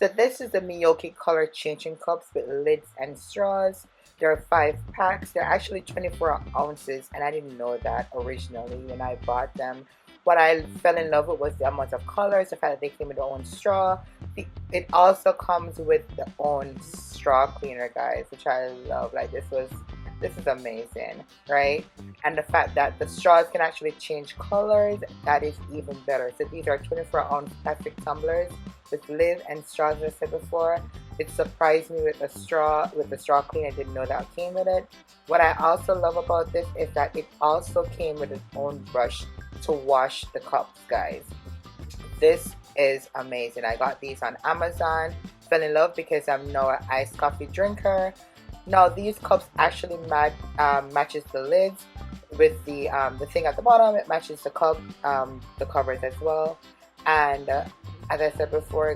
So this is the Miyoki color changing cups with lids and straws. There are 5 packs. They're actually 24 ounces, and I didn't know that originally when I bought them. What I fell in love with was the amount of colors, the fact that they came with their own straw. It also comes with their own straw cleaner, guys, which I love. Like this is amazing, right? And the fact that the straws can actually change colors, that is even better. So these are 24-ounce plastic tumblers with lid and straws, as I said before. It surprised me with the straw cleaner. I didn't know that came with it. What I also love about this is that it also came with its own brush to wash the cups, guys. This is amazing. I got these on Amazon. Fell in love because I'm now an iced coffee drinker. Now these cups actually matches the lids with the thing at the bottom. It matches the cup, the covers as well. And as I said before,